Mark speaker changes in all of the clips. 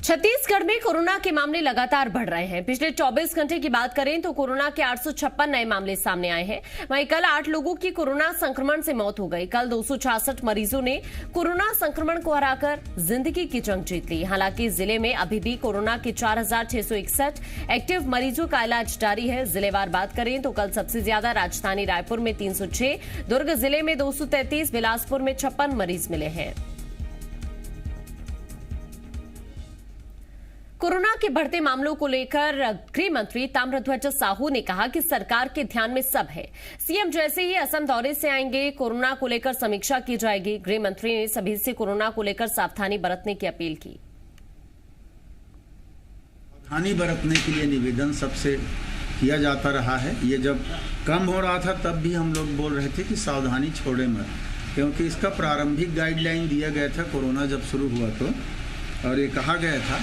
Speaker 1: छत्तीसगढ़ में कोरोना के मामले लगातार बढ़ रहे हैं। पिछले 24 घंटे की बात करें तो कोरोना के 856 नए मामले सामने आए हैं। वहीं कल 8 लोगों की कोरोना संक्रमण से मौत हो गई। कल 266 मरीजों ने कोरोना संक्रमण को हराकर जिंदगी की जंग जीत ली। हालांकि जिले में अभी भी कोरोना के 4661 एक्टिव मरीजों का इलाज जारी है। जिलेवार बात करें तो कल सबसे ज्यादा राजधानी रायपुर में 306, दुर्ग जिले में 233, बिलासपुर में 56 मरीज मिले हैं। कोरोना के बढ़ते मामलों को लेकर गृह मंत्री ताम्रध्वज साहू ने कहा कि सरकार के ध्यान में सब है। सीएम जैसे ही असम दौरे से आएंगे, कोरोना को लेकर समीक्षा की जाएगी। गृह मंत्री ने सभी से कोरोना को लेकर सावधानी बरतने की अपील की।
Speaker 2: सावधानी बरतने के लिए निवेदन सबसे किया जाता रहा है। ये जब कम हो रहा था तब भी हम लोग बोल रहे थे कि सावधानी छोड़े मत, क्योंकि इसका प्रारंभिक गाइडलाइन दिया गया था कोरोना जब शुरू हुआ तो, और ये कहा गया था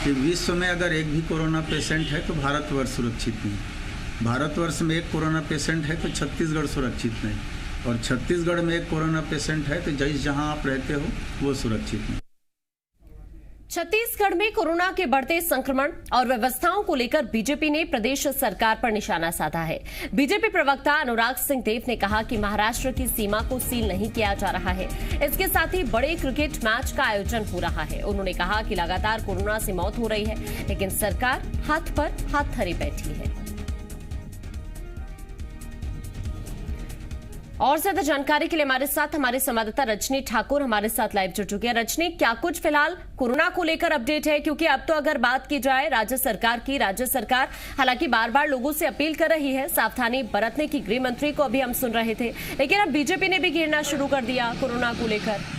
Speaker 2: कि विश्व में अगर एक भी कोरोना पेशेंट है तो भारतवर्ष सुरक्षित नहीं। भारतवर्ष में एक कोरोना पेशेंट है तो छत्तीसगढ़ सुरक्षित नहीं, और छत्तीसगढ़ में एक कोरोना पेशेंट है तो जहाँ आप रहते हो वो सुरक्षित नहीं।
Speaker 1: छत्तीसगढ़ में कोरोना के बढ़ते संक्रमण और व्यवस्थाओं को लेकर बीजेपी ने प्रदेश सरकार पर निशाना साधा है। बीजेपी प्रवक्ता अनुराग सिंह देव ने कहा कि महाराष्ट्र की सीमा को सील नहीं किया जा रहा है। इसके साथ ही बड़े क्रिकेट मैच का आयोजन हो रहा है। उन्होंने कहा कि लगातार कोरोना से मौत हो रही है, लेकिन सरकार हाथ पर हाथ धरे बैठी है। और ज्यादा जानकारी के लिए हमारे संवाददाता रजनी ठाकुर हमारे साथ लाइव जुड़ चुके हैं। रजनी, क्या कुछ फिलहाल कोरोना को लेकर अपडेट है? क्योंकि अब तो अगर बात की जाए राज्य सरकार हालांकि बार बार लोगों से अपील कर रही है सावधानी बरतने की। गृह मंत्री को अभी हम सुन रहे थे, लेकिन अब बीजेपी ने भी घेरना शुरू कर दिया कोरोना को लेकर।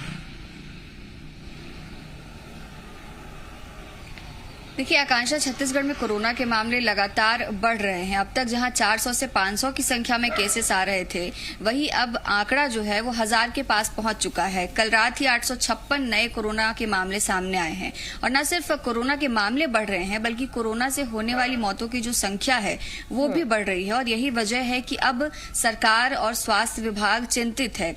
Speaker 3: देखिए आकांक्षा, छत्तीसगढ़ में कोरोना के मामले लगातार बढ़ रहे हैं। अब तक जहां 400 से 500 की संख्या में केसेस आ रहे थे, वहीं अब आंकड़ा जो है वो 1000 के पास पहुंच चुका है। कल रात ही 856 नए कोरोना के मामले सामने आए हैं। और न सिर्फ कोरोना के मामले बढ़ रहे हैं, बल्कि कोरोना से होने वाली मौतों की जो संख्या है वो भी बढ़ रही है। और यही वजह है कि अब सरकार और स्वास्थ्य विभाग चिंतित है।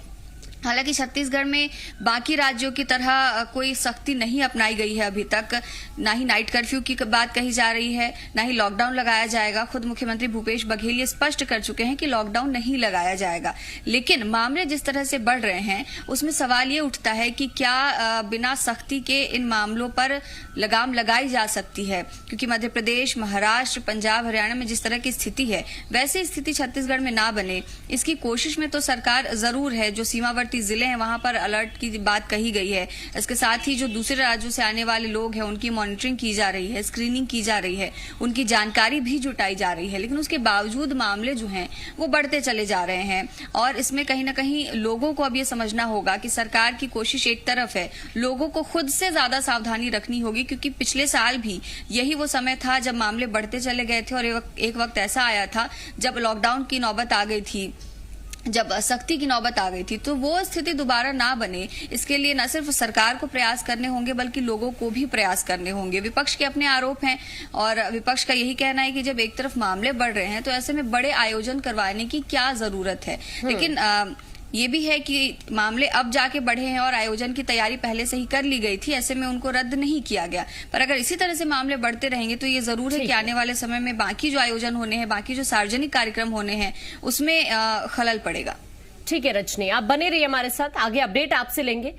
Speaker 3: हालांकि छत्तीसगढ़ में बाकी राज्यों की तरह कोई सख्ती नहीं अपनाई गई है अभी तक। ना ही नाइट कर्फ्यू की बात कही जा रही है, ना ही लॉकडाउन लगाया जाएगा। खुद मुख्यमंत्री भूपेश बघेल ये स्पष्ट कर चुके हैं कि लॉकडाउन नहीं लगाया जाएगा। लेकिन मामले जिस तरह से बढ़ रहे हैं उसमें सवाल ये उठता है कि क्या बिना सख्ती के इन मामलों पर लगाम लगाई जा सकती है? क्योंकि मध्य प्रदेश, महाराष्ट्र, पंजाब, हरियाणा में जिस तरह की स्थिति है, वैसी स्थिति छत्तीसगढ़ में ना बने, इसकी कोशिश में तो सरकार जरूर है। जो सीमावर्ती जिले हैं वहां पर अलर्ट की बात कही गई है। इसके साथ ही जो दूसरे राज्यों से आने वाले लोग हैं उनकी मॉनिटरिंग की जा रही है, स्क्रीनिंग की जा रही है, उनकी जानकारी भी जुटाई जा रही है। लेकिन उसके बावजूद मामले जो हैं वो बढ़ते चले जा रहे हैं। और इसमें कहीं ना कहीं लोगों को अब ये समझना होगा कि सरकार की कोशिश एक तरफ है, लोगों को खुद से ज्यादा सावधानी रखनी होगी। क्योंकि पिछले साल भी यही वो समय था जब मामले बढ़ते चले गए थे, और एक वक्त ऐसा आया था जब लॉकडाउन की नौबत आ गई थी, जब सख्ती की नौबत आ गई थी। तो वो स्थिति दोबारा ना बने, इसके लिए न सिर्फ सरकार को प्रयास करने होंगे बल्कि लोगों को भी प्रयास करने होंगे। विपक्ष के अपने आरोप हैं, और विपक्ष का यही कहना है कि जब एक तरफ मामले बढ़ रहे हैं तो ऐसे में बड़े आयोजन करवाने की क्या जरूरत है। लेकिन ये भी है कि मामले अब जाके बढ़े हैं और आयोजन की तैयारी पहले से ही कर ली गई थी, ऐसे में उनको रद्द नहीं किया गया। पर अगर इसी तरह से मामले बढ़ते रहेंगे तो ये जरूर है कि आने वाले समय में बाकी जो आयोजन होने हैं, बाकी जो सार्वजनिक कार्यक्रम होने हैं, उसमें खलल पड़ेगा।
Speaker 1: ठीक है रजनी, आप बने रहिए हमारे साथ, आगे अपडेट आपसे लेंगे।